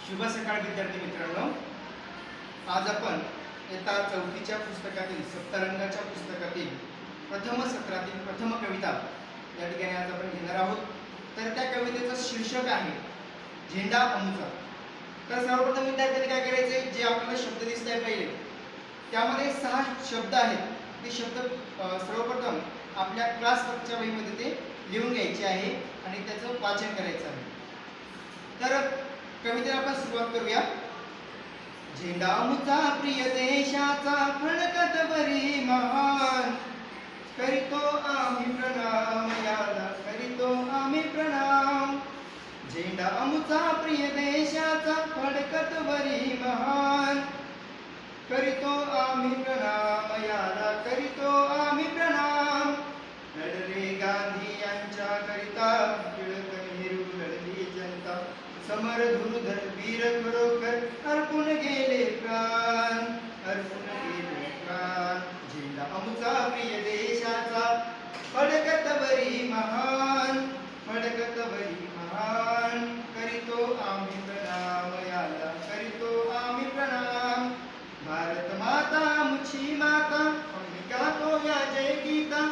शुभ सकाळ विद्यार्थी मित्रांनो. आज आपण इयत्ता चौथीच्या पुस्तकातील सप्तरंगाच्या पुस्तकातील प्रथम सत्रातील प्रथम कविता या ठिकाणी आज आपण घेणार आहोत. तर त्या कवितेचं शीर्षक आहे झेंडा अमुचा. तर सर्वप्रथम विद्यार्थ्यांनी काय करायचे, जे आपल्याला शब्द दिसत आहे पहिले त्यामध्ये 6 शब्द आहेत. ते शब्द सर्वप्रथम आपल्या क्लासवर्कच्या वहीमध्ये ते लिहून घ्यायचे आहे आणि त्याचं वाचन करायचं आहे. तर कवितेला आपण सुरुवात करूया. झेंडा अमुचा प्रिय देशाचा फडकत बरी महान, करीतो आम्ही प्रणाम याला, करीतो आम्ही प्रणाम. झेंडा अमुचा प्रिय देशाचा फडकत बरी महान, करीतो आम्ही प्रणाम याला, करीतो आम्ही प्रणाम. लढले गांधी यांच्या करिता, टिळक नेहरू लढली जनता, समर धुरधर वीर खरोखर अर्पून गेले प्राण, अर्पून गेले प्राण. झेंडा अमुचा प्रिय देशाचा फडकत बरी महान, फडकत बरी महान, करीतो आम्ही प्रणाम याला, करीतो आम्ही प्रणाम. भारत माता मुची माता, आम्ही गातो या जय गीता,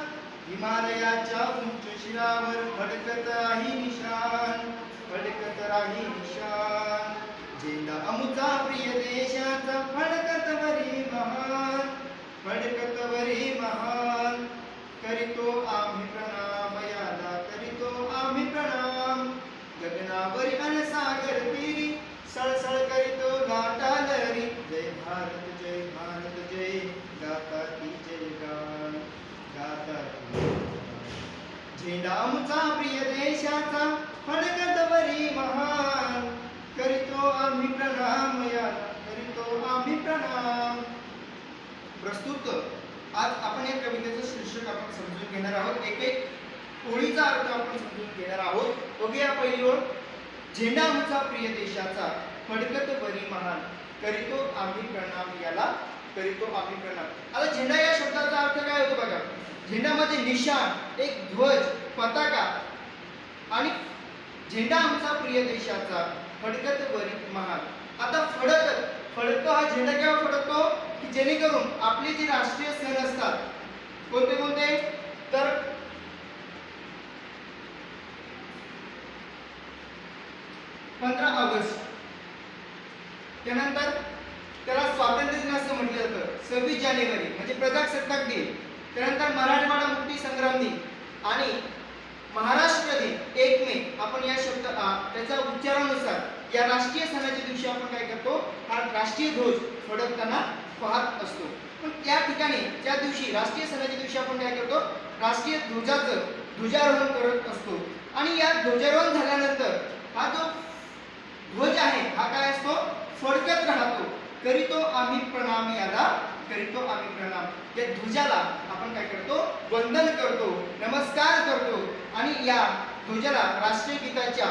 हिमालयाच्या उंच शिरावर फडकत राही निशान, फडकत राही निशान. झेंडा अमुचा प्रिय देशाचा फडकत बरी महान, फडकत बरी महान, करीतो आम्ही प्रणाम याला, करीतो आम्ही प्रणाम. गगनावरी अन सागर तीरी, सळसळ करीतो लाटा लहरी, जय भारत जय भारत जय, गाता ती जय गान, गाता ती. झेंडा अमुचा प्रिय देशाचा फडकत बरी महान, करीतो आम्ही प्रणाम याला, करीतो आम्ही प्रणाम. प्रस्तुत आज आपण या कवितेचं शीर्षक आपण समजून घेणार आहोत. एक एक ओळीचा अर्थ आपण समजून घेणार आहोत. बघूया पहिली ओळ. झेंडा अमुचा प्रिय देशाचा फडकत बरी महान, करीतो आम्ही प्रणाम याला, करीतो आम्ही प्रणाम. आता झेंडा या शब्दाचा अर्थ काय होतो बघा. झेंडामध्ये निशाण, एक ध्वज, पताका आणि झेंडा आमचा प्रिय देशाचा फडकत बरी महान. आता फडकतो हा झेंडा केव्हा फडकतो की जेणेकरून आपले जे राष्ट्रीय सण असतात, कोणते कोणते, तर 15 ऑगस्ट, त्यानंतर त्याला स्वातंत्र्य दिन असं म्हटलं जातं. 26 जानेवारी म्हणजे प्रजासत्ताक दिन, त्यानंतर मराठवाडा मुक्ती संग्राम दिन आणि महाराष्ट्र दिन 1 मे. आपण या शब्द त्याच्या उच्चारानुसार या राष्ट्रीय सणाच्या दिवशी आपण काय करतो, हा राष्ट्रीय ध्वज फडकताना पाहत असतो. पण त्या ठिकाणी त्या दिवशी राष्ट्रीय सणाच्या दिवशी आपण काय करतो, राष्ट्रीय ध्वजाचं ध्वजारोहण करत असतो. आणि या ध्वजारोहण झाल्यानंतर हा जो ध्वज आहे हा काय असतो, फडकत राहतो. करीतो आम्ही प्रणाम याला, करीतो आम्ही प्रणाम. या ध्वजाला आपण काय करतो, वंदन करतो, नमस्कार करतो आणि या ध्वजाला राष्ट्रीय गीताच्या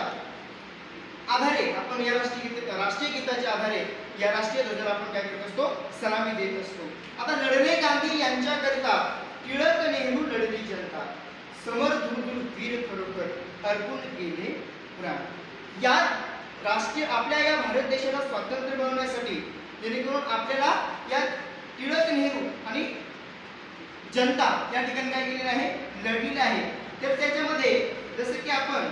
आधारे आपण या राष्ट्रीय गीताच्या आधारे या राष्ट्रीय ध्वजाला आपण काय करत असतो, सलामी देत असतो. आता लढले गांधी यांच्याकरिता, टिळक नेहरू लढली जनता, समर धुरधुर वीर खरोखर अर्पून गेले प्राण. या राष्ट्रीय आपल्या या भारत देशाला स्वातंत्र्य बनवण्यासाठी जेणेकरून आपल्याला या टिळक नेहरू आणि जनता या ठिकाणी काय केलेलं आहे, लढलेलं आहे. तर त्याच्यामध्ये जसं की आपण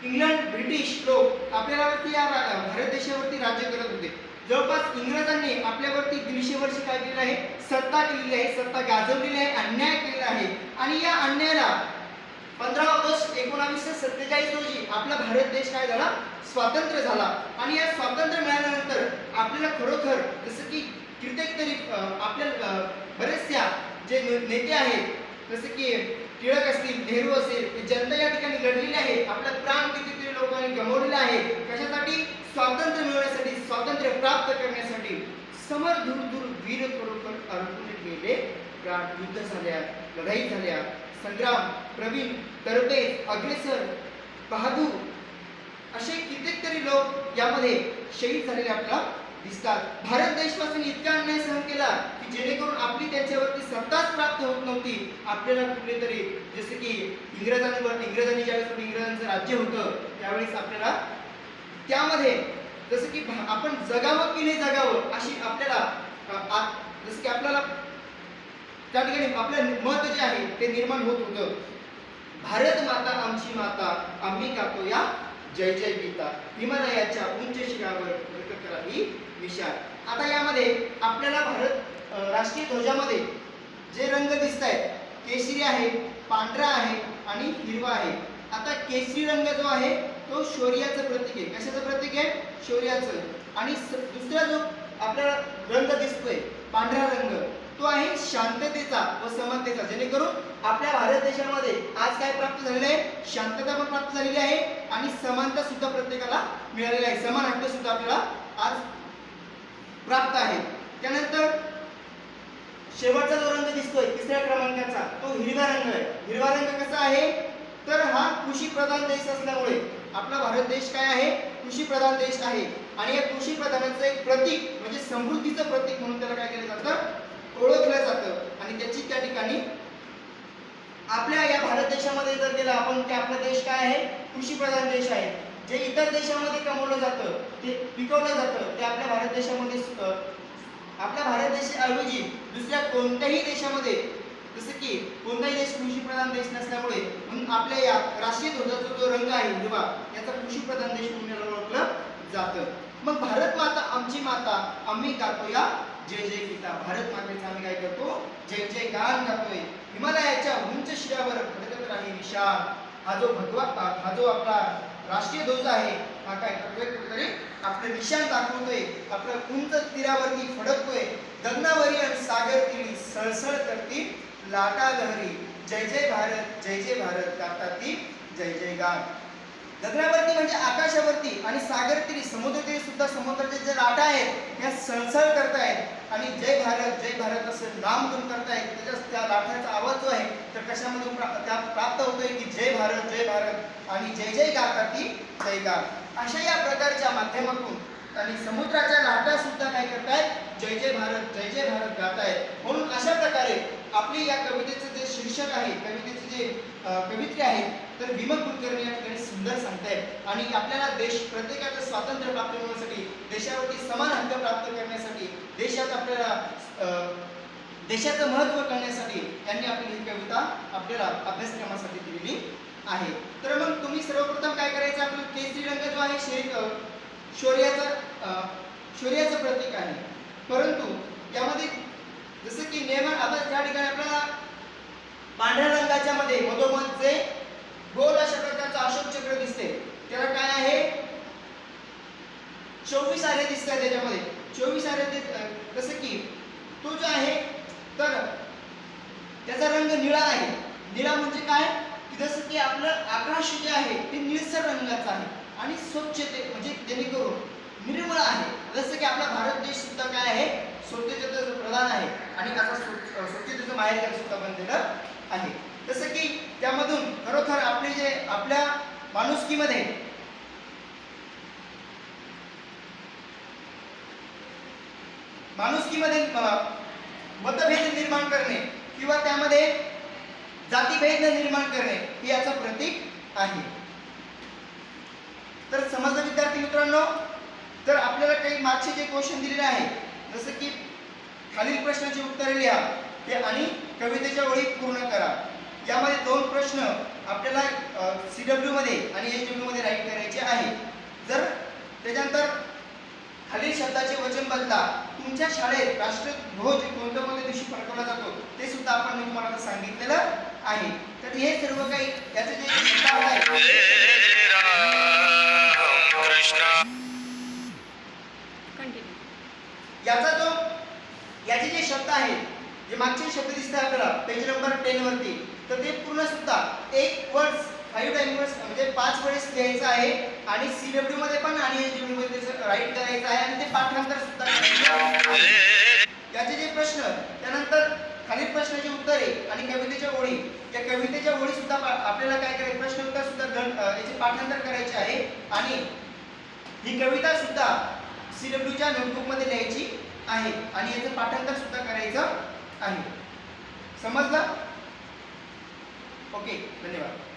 इंग्लंड, ब्रिटिश लोक आपल्यावरती या भारत देशावरती राज्य करत होते. जवळपास इंग्रजांनी आपल्यावरती 150 वर्ष काय केलेलं आहे, सत्ता केलेली आहे, सत्ता गाजवलेली आहे, अन्याय केलेला आहे. आणि या अन्यायाला 15 ऑगस्ट 1947 रोजी आपला भारत देश काय झाला, स्वातंत्र्य झाला. आणि या स्वातंत्र्य मिळाल्यानंतर आपल्याला खरोखर जसं की कितीतरी आपल्या बरेचशा जे नेते आहेत, जसे की टिळक असतील, नेहरू असेल, जनता या ठिकाणी लढलेली आहे. आपला प्राण कितीतरी लोकांनी गमावलेला आहे. कशासाठी, स्वातंत्र्य मिळवण्यासाठी, स्वातंत्र्य प्राप्त करण्यासाठी. समर धुरधुर वीर खरोखर अर्पून गेले प्राण. युद्ध झाल्या, लढाई झाल्या, संग्राम, प्रवीण, तरबेज, अग्रेसर, बहादूर असे कितीतरी लोक यामध्ये शहीद झालेले आपल्याला दिसतात. भारत देशापासून इतका अन्याय सहन केला की जेणेकरून आपली त्यांच्यावरती सत्ताच प्राप्त होत नव्हती. आपल्याला कुठेतरी जसे की इंग्रजांनी ज्यावेळेस इंग्रजांचं राज्य होतं त्यावेळेस आपल्याला त्यामध्ये जसं की आपण जगावं की नाही जगावं अशी आपल्याला जसं की आपल्याला त्या ठिकाणी आपलं मत जे आहे ते निर्माण होत होतं. भारत माता आमची माता आम्ही गातो या जय जय गीता, हिमालयाच्या उंच शिखरावर प्रकट राही विशाल. आता यामध्ये आपल्याला भारत राष्ट्रीय ध्वजामध्ये जे रंग दिसत आहेत केशरी आहे, पांढरा आहे आणि हिरवा आहे. आता केशरी रंग जो आहे तो शौर्याचं प्रतीक आहे. कशाचं प्रतीक आहे? शौर्याचं. आणि दुसरा जो आपल्याला रंग दिसतोय पांढरा रंग तो आहे शांततेचा व समतेचा. जेणेकरून आपल्या भारत देशामध्ये आज काय प्राप्त झालेलं आहे? शांतता पण प्राप्त झालेली आहे आणि समानता सुद्धा प्रत्येकाला मिळालेली आहे. समान हक्क सुद्धा आपल्याला आज प्राप्त आहे. त्यानंतर शेवटचा जो रंग दिसतोय तिसऱ्या क्रमांकाचा तो हिरवा रंग आहे. हिरवा रंग कसा आहे? तर हा कृषी प्रधान देश असल्यामुळे आपला भारत देश काय आहे? कृषी प्रधान देश आहे. आणि या कृषी प्रधानाचं एक प्रतीक म्हणजे समृद्धीचं प्रतीक म्हणून त्याला काय केलं जातं? ओळखलं जातं. आणि त्याची त्या ठिकाणी आपल्या या भारत देशामध्ये जर गेला आपण की आपला देश काय आहे? कृषी प्रधान देश आहे. जे इतर देशामध्ये कमवलं जातं ते पिकवलं जातं ते आपल्या भारत देशामध्ये आपल्या भारत देशाऐवजी दुसऱ्या कोणत्याही देशामध्ये जसं की कोणताही देश कृषी प्रधान देश नसल्यामुळे म्हणून आपल्या या राष्ट्रीय ध्वजाचा जो रंग आहे हिरवा याचा कृषी प्रधान देश म्हणून ओळखलं जातं. मग भारत माता आमची माता आम्ही गातो या जय जय गीता. भारत मातेचा आम्ही काय करतो? जय जय गान गातोय. हिमालयाच्या उंच शिखरावर फडकत राही विशाल. हा जो आपला राष्ट्रीय ध्वज आहे हा काय करतोय? कुठेतरी आपलं निशाण दाखवतोय. आपलं उंच तीरावरती फडकतोय. गगनावरी आणि सागर तीरी सळसळ करती लाटा लहरी. जय जय भारत गातात ती जय जय गान. गगनावरती म्हणजे आकाशावरती आणि सागर तीरी समुद्र तीरी सुद्धा समुद्राचे जे लाटा आहेत त्या सळसळ करतायत आणि जय भारत असं नामधून करतायत. त्याच्या त्या लाटाचा आवाज जो आहे तर कशामधून त्या प्राप्त होतोय की जय भारत आणि जय जय गातात ती जय गान. अशा या प्रकारच्या माध्यमातून आणि समुद्राच्या लाटा सुद्धा काय करतायत? जय जय भारत गातायत. म्हणून अशा प्रकारे आपली या कवितेचं जे शीर्षक आहे कवितेचे जे कवित्री आहेत तर विमल कुलकर्णी या ठिकाणी सुंदर सांगतायत. आणि आपल्याला प्रत्येकाचं स्वातंत्र्य प्राप्त होण्यासाठी देशावरती समान हक्क प्राप्त करण्यासाठी देशात आपल्याला देशाचं महत्त्व करण्यासाठी त्यांनी आपली ही कविता आपल्याला अभ्यासक्रमासाठी दिलेली आहे. तर मग तुम्ही सर्वप्रथम काय करायचं? आपल्याला केसरी रंग जो आहे शौर्याचं प्रतीक आहे. परंतु यामध्ये जसं की नेहमी आता त्या ठिकाणी आपल्याला पांढऱ्या रंगाच्या मध्ये मधोमध जे गोल अशा प्रकारचं अशोक चक्र दिसते त्याला काय आहे? 24 आरे दिसतात त्याच्यामध्ये. 24 आरे जसं की तो जो आहे तर त्याचा रंग निळा आहे. निळा म्हणजे काय? की जसं की आपलं आकाश जे आहे ते निळसर रंगाचं आहे आणि स्वच्छते म्हणजे जेणेकरून निर्मळ आहे. जसं की आपला भारत देश सुद्धा काय आहे? स्वच्छतेचं प्रधान आहे आणि असा स्वच्छतेचं माहेरघर सुद्धा बनलेलं आहे. जसं की त्यामधून खरोखर आपल्या माणुसकीमध्ये मतभेद निर्माण करणे किंवा त्यामध्ये जातीभेद निर्माण करणे हे याचं प्रतीक आहे. तर समजलं विद्यार्थी मित्रांनो? तर आपल्याला काही मागचे जे क्वेश्चन दिलेले आहे जसं की खालील प्रश्नाची उत्तरे लिहा ते आणि कवितेच्या ओळी पूर्ण करा. यामध्ये 2 प्रश्न आपल्याला CW मध्ये आणि HW मध्ये राईट करायचे आहे. जर त्याच्यानंतर खालील शब्दाचे वचन बदला. तुमच्या शाळेत राष्ट्रध्वज कोणत्या दिवशी फडकवला जातो ते सुद्धा आपण मी तुम्हाला सांगितलेलं आहे. तर हे सर्व काही याचे जे याचे जे शब्द आहेत जे मागचे शब्द दिसतात आपल्याला पेज नंबर 10 वरती तर ते पूर्ण सुद्धा एक वर्ड्स 5 टाइम्स म्हणजे 5 वेळेस लिहायचं आहे आणि CW मध्ये पण आणि HW मध्ये राईट करायचं आहे आणि ते पाठांतर सुद्धा याचे जे प्रश्न त्यानंतर खालील प्रश्नाची उत्तरे आणि कवितेच्या ओळी या कवितेच्या ओळी सुद्धा आपल्याला काय करायचं प्रश्न उत्तर सुद्धा याचे पाठांतर करायचे आहे आणि ही कविता सुद्धा CWच्या नोटबुकमध्ये लिहायची आहे आणि याचं पाठांतर सुद्धा करायचं आहे. समजलं? ओके, धन्यवाद.